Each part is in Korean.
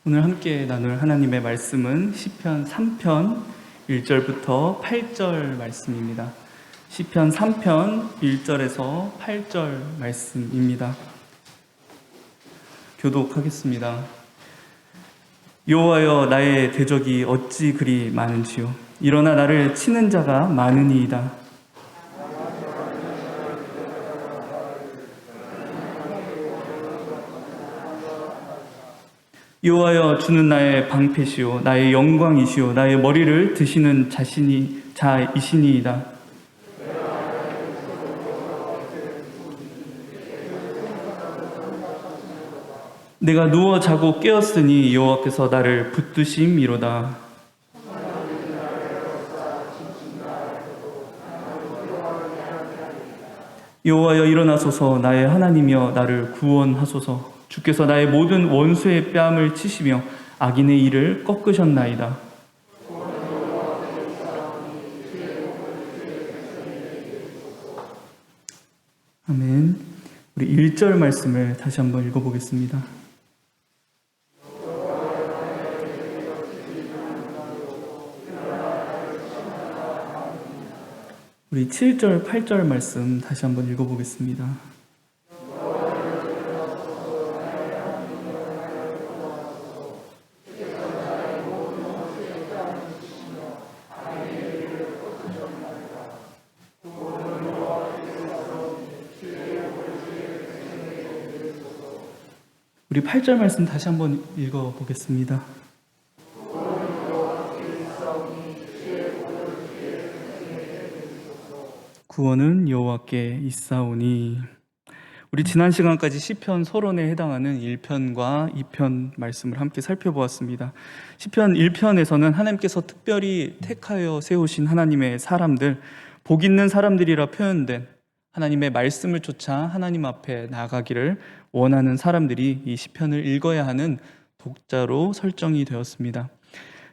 오늘 함께 나눌 하나님의 말씀은 시편 3편 1절부터 8절 말씀입니다. 시편 3편 1절에서 8절 말씀입니다. 교독하겠습니다. 여호와여, 나의 대적이 어찌 그리 많은지요. 일어나 나를 치는 자가 많으니이다. 여호와여, 주는 나의 방패시오 나의 영광이시오 나의 머리를 드시는 자이시니이다. 내가 누워 자고 깨었으니 여호와께서 나를 붙드심이로다. 여호와여, 일어나소서. 나의 하나님이여, 나를 구원하소서. 주께서 나의 모든 원수의 뺨을 치시며 악인의 일을 꺾으셨나이다. 아멘. 우리 1절 말씀을 다시 한번 읽어보겠습니다. 우리 7절, 8절 말씀 다시 한번 읽어보겠습니다. 우리 8절 말씀 다시 한번 읽어보겠습니다. 구원은 여호와께 있사오니. 우리 지난 시간까지 시편 서론에 해당하는 1편과 2편 말씀을 함께 살펴보았습니다. 시편 1편에서는 하나님께서 특별히 택하여 세우신 하나님의 사람들, 복 있는 사람들이라 표현된 하나님의 말씀을 쫓아 하나님 앞에 나아가기를 원하는 사람들이 이 시편을 읽어야 하는 독자로 설정이 되었습니다.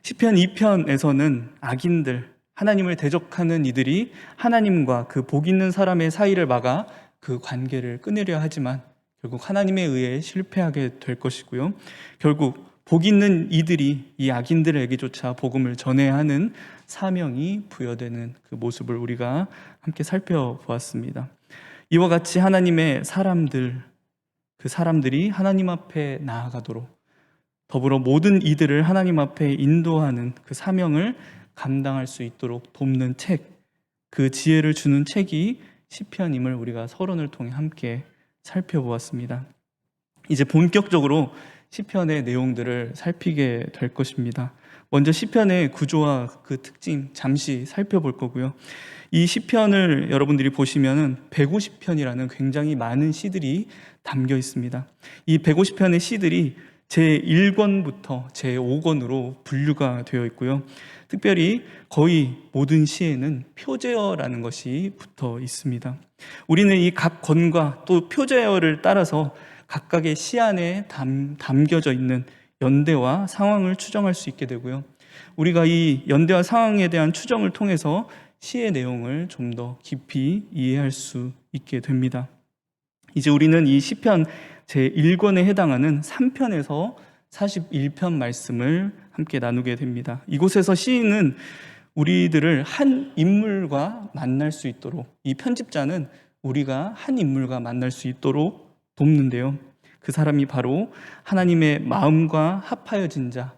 시편 2편에서는 악인들, 하나님을 대적하는 이들이 하나님과 그 복 있는 사람의 사이를 막아 그 관계를 끊으려 하지만 결국 하나님에 의해 실패하게 될 것이고요. 결국 복 있는 이들이 이 악인들에게조차 복음을 전해야 하는 사명이 부여되는 그 모습을 우리가 함께 살펴보았습니다. 이와 같이 하나님의 사람들, 그 사람들이 하나님 앞에 나아가도록 더불어 모든 이들을 하나님 앞에 인도하는 그 사명을 감당할 수 있도록 돕는 책, 그 지혜를 주는 책이 시편임을 우리가 서론을 통해 함께 살펴보았습니다. 이제 본격적으로 시편의 내용들을 살피게 될 것입니다. 먼저 시편의 구조와 그 특징 잠시 살펴볼 거고요. 이 시편을 여러분들이 보시면은 150편이라는 굉장히 많은 시들이 담겨 있습니다. 이 150편의 시들이 제1권부터 제5권으로 분류가 되어 있고요. 특별히 거의 모든 시에는 표제어라는 것이 붙어 있습니다. 우리는 이 각 권과 또 표제어를 따라서 각각의 시 안에 담겨져 있는 연대와 상황을 추정할 수 있게 되고요. 우리가 이 연대와 상황에 대한 추정을 통해서 시의 내용을 좀 더 깊이 이해할 수 있게 됩니다. 이제 우리는 이 시편 제1권에 해당하는 3편에서 41편 말씀을 함께 나누게 됩니다. 이곳에서 시인은 우리들을 한 인물과 만날 수 있도록, 이 편집자는 우리가 한 인물과 만날 수 있도록 돕는데요. 그 사람이 바로 하나님의 마음과 합하여진 자,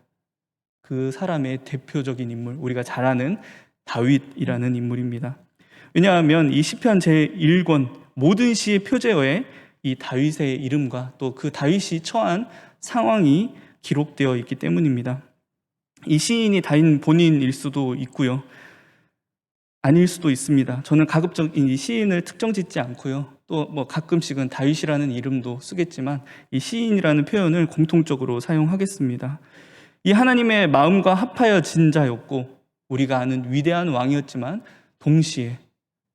그 사람의 대표적인 인물, 우리가 잘 아는 다윗이라는 인물입니다. 왜냐하면 이 시편 제1권 모든 시의 표제어에 이 다윗의 이름과 또 그 다윗이 처한 상황이 기록되어 있기 때문입니다. 이 시인이 다윗 본인일 수도 있고요, 아닐 수도 있습니다. 저는 가급적 이 시인을 특정 짓지 않고요, 또 가끔씩은 다윗이라는 이름도 쓰겠지만 이 시인이라는 표현을 공통적으로 사용하겠습니다. 이 하나님의 마음과 합하여진 자였고 우리가 아는 위대한 왕이었지만 동시에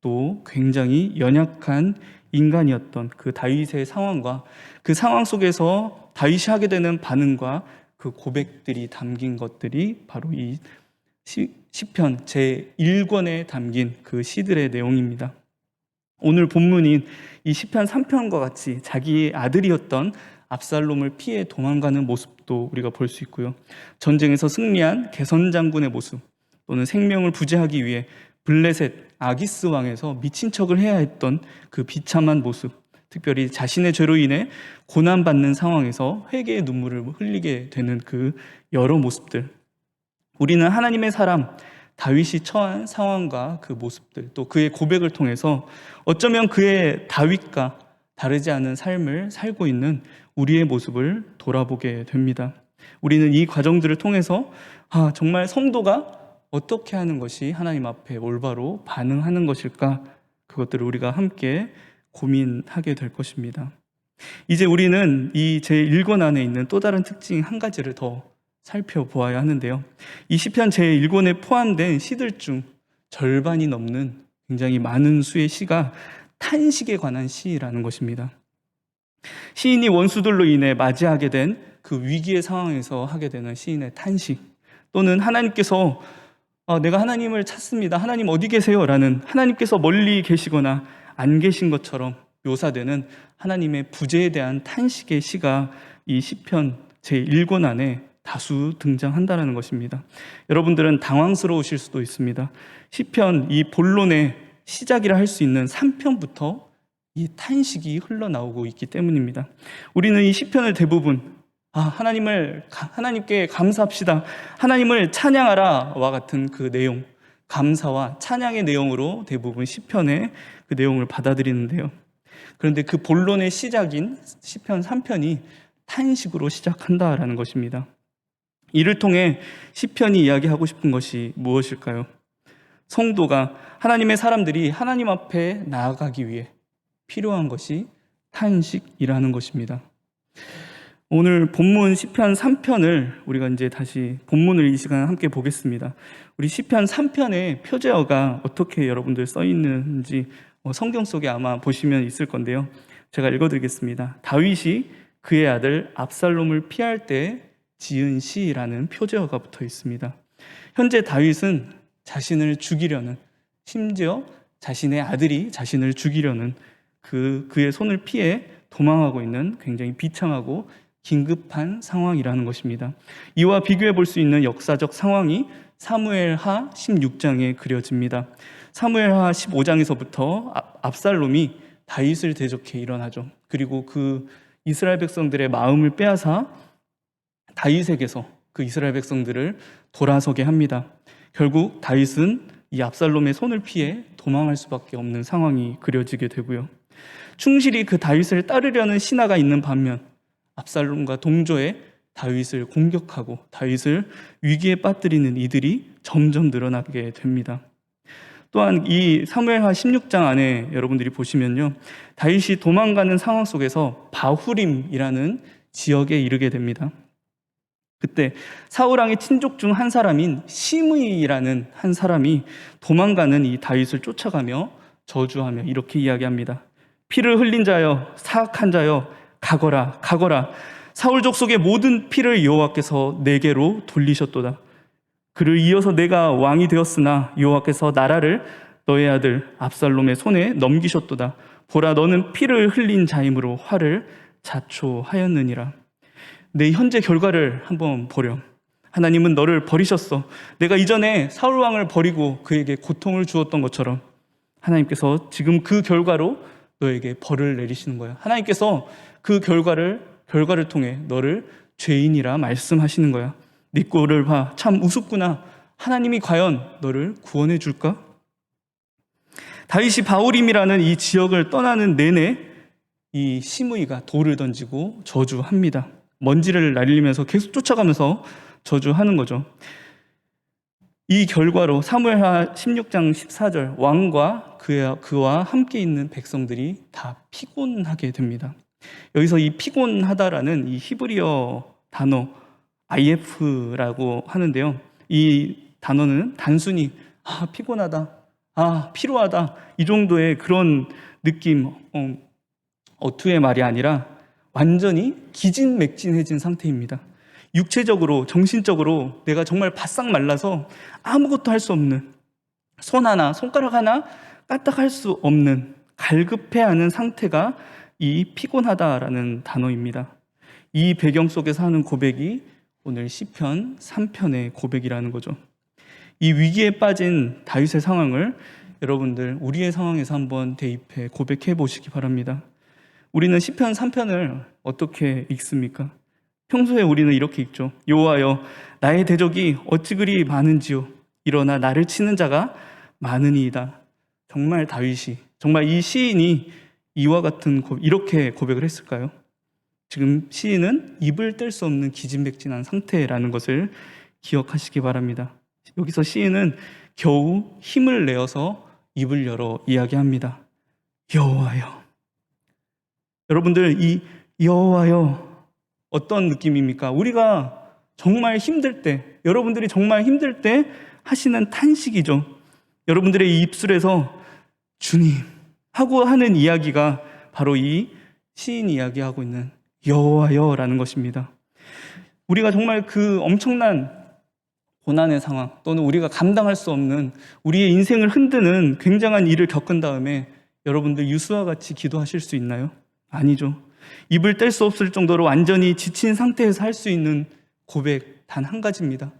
또 굉장히 연약한 인간이었던 그 다윗의 상황과 그 상황 속에서 다윗이 하게 되는 반응과 그 고백들이 담긴 것들이 바로 이 시편 제1권에 담긴 그 시들의 내용입니다. 오늘 본문인 이 시편 3편과 같이 자기의 아들이었던 압살롬을 피해 도망가는 모습도 우리가 볼 수 있고요. 전쟁에서 승리한 개선 장군의 모습, 또는 생명을 부재하기 위해 블레셋 아기스 왕에서 미친 척을 해야 했던 그 비참한 모습, 특별히 자신의 죄로 인해 고난받는 상황에서 회개의 눈물을 흘리게 되는 그 여러 모습들, 우리는 하나님의 사람 다윗이 처한 상황과 그 모습들, 또 그의 고백을 통해서 어쩌면 그의 다윗과 다르지 않은 삶을 살고 있는 우리의 모습을 돌아보게 됩니다. 우리는 이 과정들을 통해서 정말 성도가 어떻게 하는 것이 하나님 앞에 올바로 반응하는 것일까, 그것들을 우리가 함께 고민하게 될 것입니다. 이제 우리는 이 제1권 안에 있는 또 다른 특징 한 가지를 더 살펴보아야 하는데요. 이 시편 제1권에 포함된 시들 중 절반이 넘는 굉장히 많은 수의 시가 탄식에 관한 시라는 것입니다. 시인이 원수들로 인해 맞이하게 된 그 위기의 상황에서 하게 되는 시인의 탄식, 또는 하나님께서 내가 하나님을 찾습니다, 하나님 어디 계세요? 라는 하나님께서 멀리 계시거나 안 계신 것처럼 묘사되는 하나님의 부재에 대한 탄식의 시가 이 시편 제1권 안에 다수 등장한다는 것입니다. 여러분들은 당황스러우실 수도 있습니다. 시편 이 본론의 시작이라 할 수 있는 3편부터 이 탄식이 흘러나오고 있기 때문입니다. 우리는 이 시편을 대부분 하나님께 감사합시다, 하나님을 찬양하라 와 같은 그 내용, 감사와 찬양의 내용으로 대부분 시편의 그 내용을 받아들이는데요. 그런데 그 본론의 시작인 시편 3편이 탄식으로 시작한다라는 것입니다. 이를 통해 시편이 이야기하고 싶은 것이 무엇일까요? 성도가, 하나님의 사람들이 하나님 앞에 나아가기 위해 필요한 것이 탄식이라는 것입니다. 오늘 본문 시편 3편을 우리가 이제 다시 본문을 이 시간 함께 보겠습니다. 우리 시편 3편의 표제어가 어떻게 여러분들 써 있는지 성경 속에 아마 보시면 있을 건데요. 제가 읽어드리겠습니다. 다윗이 그의 아들 압살롬을 피할 때 지은 시라는 표제어가 붙어 있습니다. 현재 다윗은 자신을 죽이려는, 심지어 자신의 아들이 자신을 죽이려는 그의 손을 피해 도망하고 있는 굉장히 비참하고 긴급한 상황이라는 것입니다. 이와 비교해 볼 수 있는 역사적 상황이 사무엘하 16장에 그려집니다. 사무엘하 15장에서부터 압살롬이 다윗을 대적해 일어나죠. 그리고 그 이스라엘 백성들의 마음을 빼앗아 다윗에게서 그 이스라엘 백성들을 돌아서게 합니다. 결국 다윗은 이 압살롬의 손을 피해 도망할 수밖에 없는 상황이 그려지게 되고요. 충실히 그 다윗을 따르려는 신하가 있는 반면 압살롬과 동조해 다윗을 공격하고 다윗을 위기에 빠뜨리는 이들이 점점 늘어나게 됩니다. 또한 이 사무엘하 16장 안에 여러분들이 보시면요, 다윗이 도망가는 상황 속에서 바후림이라는 지역에 이르게 됩니다. 그때 사울 왕의 친족 중 한 사람인 시므이라는 한 사람이 도망가는 이 다윗을 쫓아가며 저주하며 이렇게 이야기합니다. 피를 흘린 자여, 사악한 자여, 가거라, 가거라. 사울 족속의 모든 피를 여호와께서 내게로 돌리셨도다. 그를 이어서 내가 왕이 되었으나 여호와께서 나라를 너의 아들 압살롬의 손에 넘기셨도다. 보라, 너는 피를 흘린 자이므로 화를 자초하였느니라. 내 현재 결과를 한번 보렴. 하나님은 너를 버리셨어. 내가 이전에 사울 왕을 버리고 그에게 고통을 주었던 것처럼 하나님께서 지금 그 결과로 너에게 벌을 내리시는 거야. 하나님께서 그 결과를 통해 너를 죄인이라 말씀하시는 거야. 네 꼴을 봐. 참 우습구나. 하나님이 과연 너를 구원해 줄까? 다윗이 바후림이라는 이 지역을 떠나는 내내 이 시므이가 돌을 던지고 저주합니다. 먼지를 날리면서 계속 쫓아가면서 저주하는 거죠. 이 결과로 사무엘하 16장 14절, 왕과 그와 함께 있는 백성들이 다 피곤하게 됩니다. 여기서 이 피곤하다라는 이 히브리어 단어 IF라고 하는데요. 이 단어는 단순히 피곤하다, 피로하다, 이 정도의 그런 느낌, 어투의 말이 아니라 완전히 기진맥진해진 상태입니다. 육체적으로, 정신적으로 내가 정말 바싹 말라서 아무것도 할 수 없는, 손 하나, 손가락 하나 까딱할 수 없는 갈급해하는 상태가 이 피곤하다라는 단어입니다. 이 배경 속에서 하는 고백이 오늘 시편 3편의 고백이라는 거죠. 이 위기에 빠진 다윗의 상황을 여러분들 우리의 상황에서 한번 대입해 고백해 보시기 바랍니다. 우리는 시편 3편을 어떻게 읽습니까? 평소에 우리는 이렇게 읽죠. 여호와여, 나의 대적이 어찌 그리 많은지요. 일어나 나를 치는 자가 많으니이다. 정말 다윗이, 정말 이 시인이 이와 같은 이렇게 고백을 했을까요? 지금 시인은 입을 뗄 수 없는 기진맥진한 상태라는 것을 기억하시기 바랍니다. 여기서 시인은 겨우 힘을 내어서 입을 열어 이야기합니다. 여호와여. 여러분들, 이 여호와여 어떤 느낌입니까? 우리가 정말 힘들 때, 여러분들이 정말 힘들 때 하시는 탄식이죠. 여러분들의 입술에서 주님 하고 하는 이야기가 바로 이 시인이 이야기하고 있는 여호와여라는 것입니다. 우리가 정말 그 엄청난 고난의 상황 또는 우리가 감당할 수 없는 우리의 인생을 흔드는 굉장한 일을 겪은 다음에 여러분들 유수와 같이 기도하실 수 있나요? 아니죠. 입을 뗄 수 없을 정도로 완전히 지친 상태에서 할 수 있는 고백 단 한 가지입니다.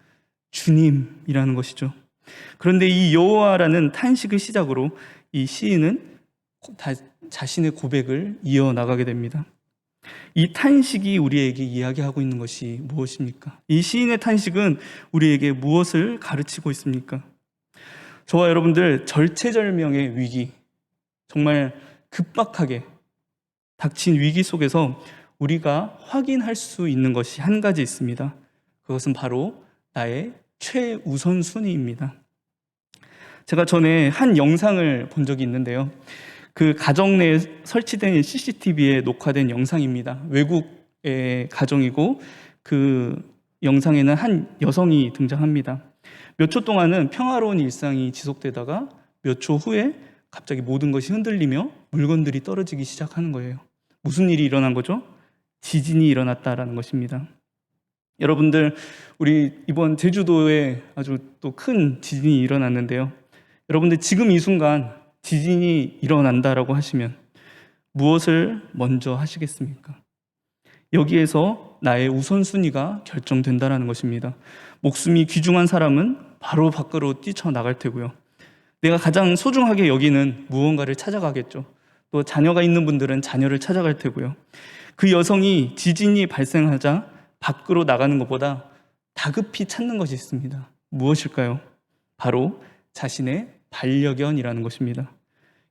주님이라는 것이죠. 그런데 이 여호와라는 탄식을 시작으로 이 시인은 자신의 고백을 이어나가게 됩니다. 이 탄식이 우리에게 이야기하고 있는 것이 무엇입니까? 이 시인의 탄식은 우리에게 무엇을 가르치고 있습니까? 저와 여러분들 절체절명의 위기, 정말 급박하게 닥친 위기 속에서 우리가 확인할 수 있는 것이 한 가지 있습니다. 그것은 바로 나의 최우선순위입니다. 제가 전에 한 영상을 본 적이 있는데요. 그 가정 내에 설치된 CCTV에 녹화된 영상입니다. 외국의 가정이고 그 영상에는 한 여성이 등장합니다. 몇 초 동안은 평화로운 일상이 지속되다가 몇 초 후에 갑자기 모든 것이 흔들리며 물건들이 떨어지기 시작하는 거예요. 무슨 일이 일어난 거죠? 지진이 일어났다라는 것입니다. 여러분들, 우리 이번 제주도에 아주 또 큰 지진이 일어났는데요. 여러분들 지금 이 순간 지진이 일어난다라고 하시면 무엇을 먼저 하시겠습니까? 여기에서 나의 우선순위가 결정된다는 것입니다. 목숨이 귀중한 사람은 바로 밖으로 뛰쳐나갈 테고요. 내가 가장 소중하게 여기는 무언가를 찾아가겠죠. 또 자녀가 있는 분들은 자녀를 찾아갈 테고요. 그 여성이 지진이 발생하자 밖으로 나가는 것보다 다급히 찾는 것이 있습니다. 무엇일까요? 바로 자신의 반려견이라는 것입니다.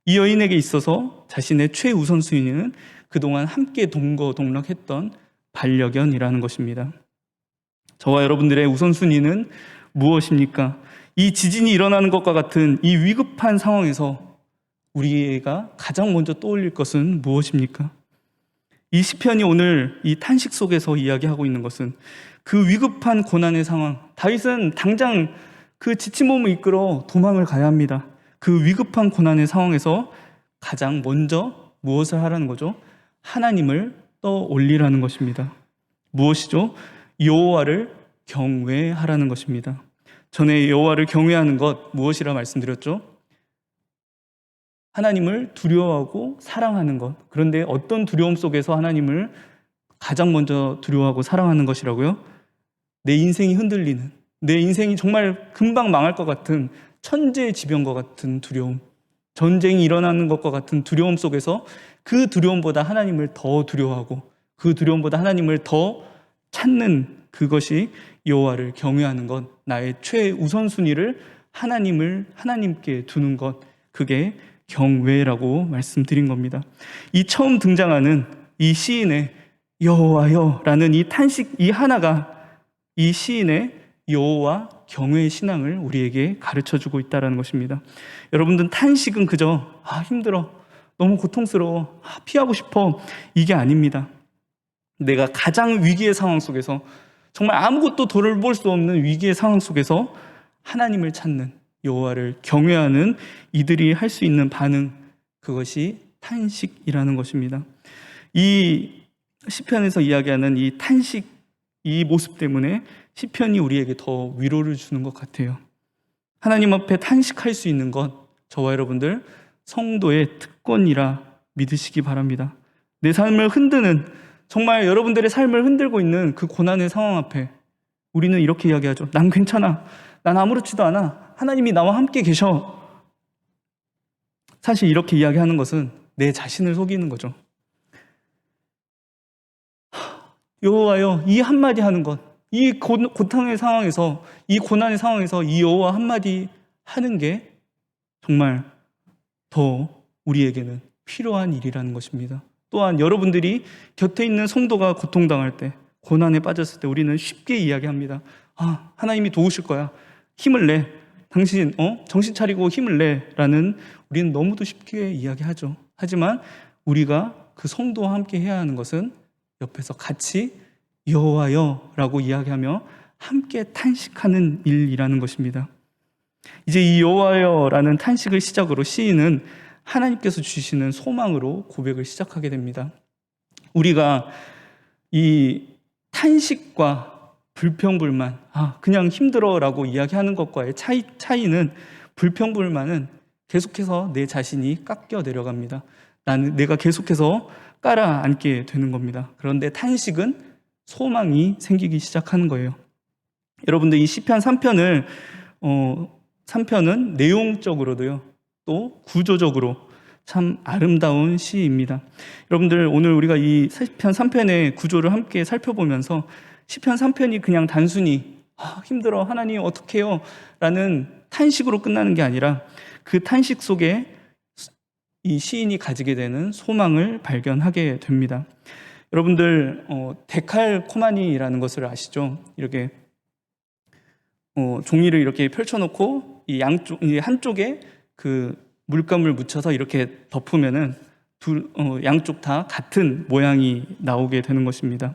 이 여인에게 있어서 자신의 최우선순위는 그동안 함께 동거동락했던 반려견이라는 것입니다. 저와 여러분들의 우선순위는 무엇입니까? 이 지진이 일어나는 것과 같은 이 위급한 상황에서 우리가 가장 먼저 떠올릴 것은 무엇입니까? 이 시편이 오늘 이 탄식 속에서 이야기하고 있는 것은 그 위급한 고난의 상황, 다윗은 당장 그 지친 몸을 이끌어 도망을 가야 합니다. 그 위급한 고난의 상황에서 가장 먼저 무엇을 하라는 거죠? 하나님을 떠올리라는 것입니다. 무엇이죠? 여호와를 경외하라는 것입니다. 전에 여호와를 경외하는 것 무엇이라 말씀드렸죠? 하나님을 두려워하고 사랑하는 것. 그런데 어떤 두려움 속에서 하나님을 가장 먼저 두려워하고 사랑하는 것이라고요? 내 인생이 흔들리는, 내 인생이 정말 금방 망할 것 같은 천재지변과 같은 두려움, 전쟁이 일어나는 것과 같은 두려움 속에서 그 두려움보다 하나님을 더 두려워하고 그 두려움보다 하나님을 더 찾는 그것이 여호와를 경외하는 것, 나의 최우선순위를 하나님께 두는 것, 그게 경외라고 말씀드린 겁니다. 이 처음 등장하는 이 시인의 여호와여라는 이 탄식 이 하나가 이 시인의 여호와 경외의 신앙을 우리에게 가르쳐주고 있다는 것입니다. 여러분들, 탄식은 그저 힘들어, 너무 고통스러워, 피하고 싶어, 이게 아닙니다. 내가 가장 위기의 상황 속에서 정말 아무것도 돌볼 수 없는 위기의 상황 속에서 하나님을 찾는, 여호와를 경외하는 이들이 할 수 있는 반응, 그것이 탄식이라는 것입니다. 이 시편에서 이야기하는 이 탄식, 이 모습 때문에 시편이 우리에게 더 위로를 주는 것 같아요. 하나님 앞에 탄식할 수 있는 것, 저와 여러분들 성도의 특권이라 믿으시기 바랍니다. 내 삶을 흔드는 정말 여러분들의 삶을 흔들고 있는 그 고난의 상황 앞에 우리는 이렇게 이야기하죠. 난 괜찮아. 난 아무렇지도 않아. 하나님이 나와 함께 계셔. 사실 이렇게 이야기하는 것은 내 자신을 속이는 거죠. 여호와여, 이 한마디 하는 것, 이 고통의 상황에서, 이 고난의 상황에서 이 여호와 한마디 하는 게 정말 더 우리에게는 필요한 일이라는 것입니다. 또한 여러분들이 곁에 있는 성도가 고통당할 때, 고난에 빠졌을 때 우리는 쉽게 이야기합니다. 하나님이 도우실 거야. 힘을 내. 당신 정신 차리고 힘을 내. 라는 우리는 너무도 쉽게 이야기하죠. 하지만 우리가 그 성도와 함께 해야 하는 것은 옆에서 같이 여호와여 라고 이야기하며 함께 탄식하는 일이라는 것입니다. 이제 이 여호와여 라는 탄식을 시작으로 시인은 하나님께서 주시는 소망으로 고백을 시작하게 됩니다. 우리가 이 탄식과 불평불만, 그냥 힘들어 라고 이야기하는 것과의 차이는, 불평불만은 계속해서 내 자신이 깎여 내려갑니다. 내가 계속해서 깔아앉게 되는 겁니다. 그런데 탄식은 소망이 생기기 시작하는 거예요. 여러분들 이 시편 3편을 3편은 내용적으로도요, 또 구조적으로 참 아름다운 시입니다. 여러분들 오늘 우리가 이 시편 3편의 구조를 함께 살펴보면서 시편 3편이 그냥 단순히 힘들어 하나님 어떡해요 라는 탄식으로 끝나는 게 아니라 그 탄식 속에 이 시인이 가지게 되는 소망을 발견하게 됩니다. 여러분들 데칼코마니라는 것을 아시죠? 이렇게 종이를 이렇게 펼쳐놓고 이 한쪽에 그 물감을 묻혀서 이렇게 덮으면은 양쪽 다 같은 모양이 나오게 되는 것입니다.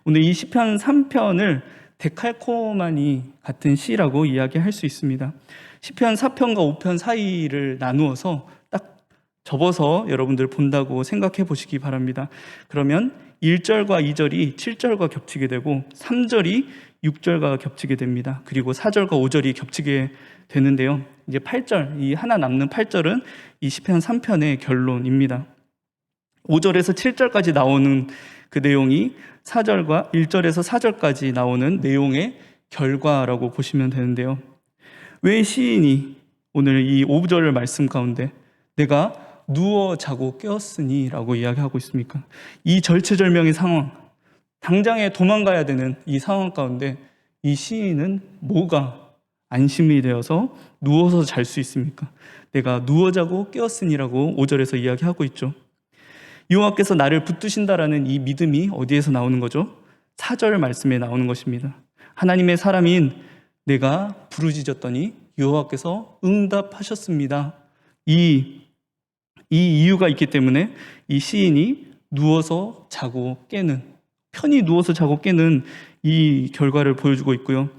오늘 이 시편 3편을 데칼코마니 같은 시라고 이야기할 수 있습니다. 시편 4편과 5편 사이를 나누어서 딱 접어서 여러분들 본다고 생각해 보시기 바랍니다. 그러면 1절과 2절이 7절과 겹치게 되고 3절이 6절과 겹치게 됩니다. 그리고 4절과 5절이 겹치게 되는데요. 이제 8절, 이 하나 남는 8절은 이 시편 3편의 결론입니다. 5절에서 7절까지 나오는 그 내용이 1절에서 4절까지 나오는 내용의 결과라고 보시면 되는데요. 왜 시인이 오늘 이 5절 말씀 가운데 내가 누워 자고 깨었으니 라고 이야기하고 있습니까? 이 절체절명의 상황, 당장에 도망가야 되는 이 상황 가운데 이 시인은 뭐가 안심이 되어서 누워서 잘 수 있습니까? 내가 누워 자고 깨었으니라고 5절에서 이야기하고 있죠. 여호와께서 나를 붙드신다라는 이 믿음이 어디에서 나오는 거죠? 4절 말씀에 나오는 것입니다. 하나님의 사람인 내가 부르짖었더니 여호와께서 응답하셨습니다. 이 이유가 있기 때문에 이 시인이 누워서 자고 깨는, 편히 누워서 자고 깨는 이 결과를 보여주고 있고요.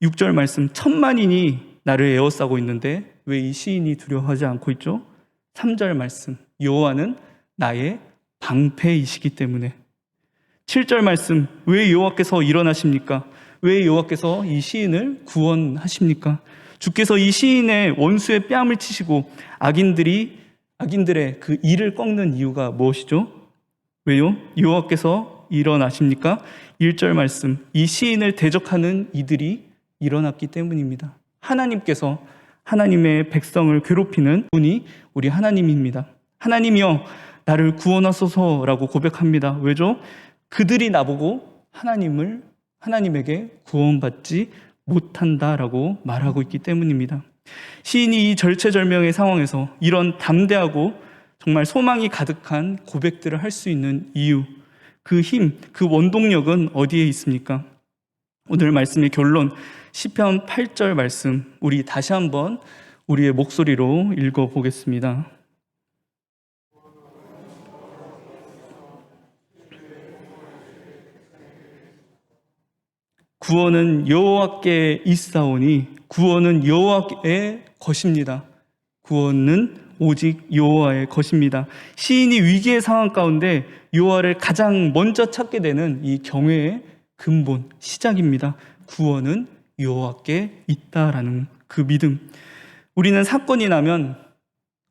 6절 말씀, 천만인이 나를 에워싸고 있는데 왜 이 시인이 두려워하지 않고 있죠? 3절 말씀, 여호와는 나의 방패이시기 때문에. 7절 말씀, 왜 여호와께서 일어나십니까? 왜 여호와께서 이 시인을 구원하십니까? 주께서 이 시인의 원수의 뺨을 치시고 악인들의 그 이를 꺾는 이유가 무엇이죠? 왜요? 여호와께서 일어나십니까? 1절 말씀, 이 시인을 대적하는 이들이 일어났기 때문입니다. 하나님께서 하나님의 백성을 괴롭히는 분이 우리 하나님입니다. 하나님이여 나를 구원하소서라고 고백합니다. 왜죠? 그들이 나보고 하나님에게 구원받지 못한다라고 말하고 있기 때문입니다. 시인이 이 절체절명의 상황에서 이런 담대하고 정말 소망이 가득한 고백들을 할 수 있는 이유, 그 힘, 그 원동력은 어디에 있습니까? 오늘 말씀의 결론, 시편 8절 말씀, 우리 다시 한번 우리의 목소리로 읽어보겠습니다. 구원은 여호와께 있사오니 구원은 여호와의 것입니다. 구원은 오직 여호와의 것입니다. 시인이 위기의 상황 가운데 여호와를 가장 먼저 찾게 되는 이 경외의 근본, 시작입니다. 구원은 여호와께 있다라는 그 믿음. 우리는 사건이 나면,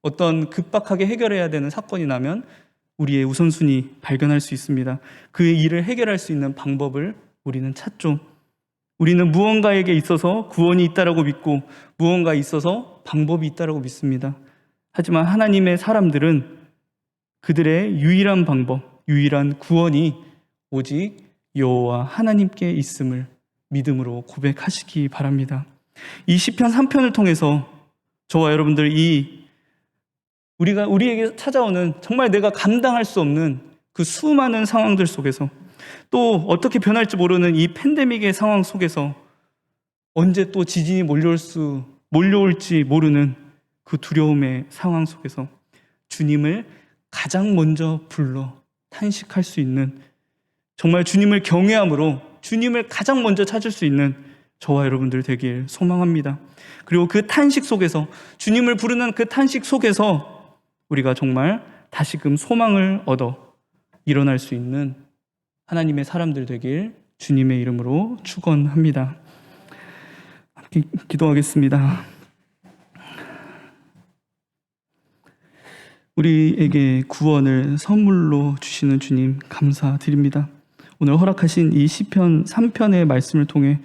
어떤 급박하게 해결해야 되는 사건이 나면 우리의 우선순위 발견할 수 있습니다. 그 일을 해결할 수 있는 방법을 우리는 찾죠. 우리는 무언가에게 있어서 구원이 있다라고 믿고 무언가에 있어서 방법이 있다라고 믿습니다. 하지만 하나님의 사람들은 그들의 유일한 방법, 유일한 구원이 오직 여호와 하나님께 있음을 믿음으로 고백하시기 바랍니다. 이 시편 3편을 통해서 저와 여러분들 우리에게 찾아오는 정말 내가 감당할 수 없는 그 수많은 상황들 속에서 또 어떻게 변할지 모르는 이 팬데믹의 상황 속에서 언제 또 지진이 몰려올지 모르는 그 두려움의 상황 속에서 주님을 가장 먼저 불러 탄식할 수 있는, 정말 주님을 경외함으로 주님을 가장 먼저 찾을 수 있는 저와 여러분들 되길 소망합니다. 그리고 그 탄식 속에서, 주님을 부르는 그 탄식 속에서 우리가 정말 다시금 소망을 얻어 일어날 수 있는 하나님의 사람들 되길 주님의 이름으로 축원합니다. 함께 기도하겠습니다. 우리에게 구원을 선물로 주시는 주님 감사드립니다. 오늘 허락하신 이 시편 3편의 말씀을 통해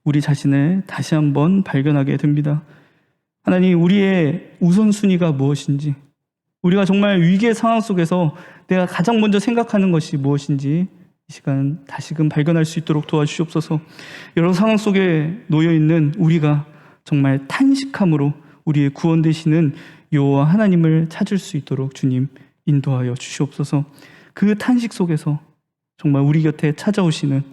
우리 자신을 다시 한번 발견하게 됩니다. 하나님, 우리의 우선순위가 무엇인지, 우리가 정말 위기의 상황 속에서 내가 가장 먼저 생각하는 것이 무엇인지 이 시간 다시금 발견할 수 있도록 도와주시옵소서. 여러 상황 속에 놓여있는 우리가 정말 탄식함으로 우리의 구원 되시는 여호와 하나님을 찾을 수 있도록 주님 인도하여 주시옵소서. 그 탄식 속에서 정말 우리 곁에 찾아오시는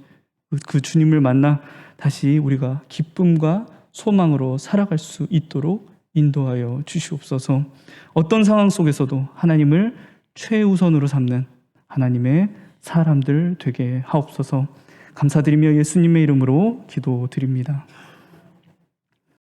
그 주님을 만나 다시 우리가 기쁨과 소망으로 살아갈 수 있도록 인도하여 주시옵소서. 어떤 상황 속에서도 하나님을 최우선으로 삼는 하나님의 사람들 되게 하옵소서. 감사드리며 예수님의 이름으로 기도드립니다.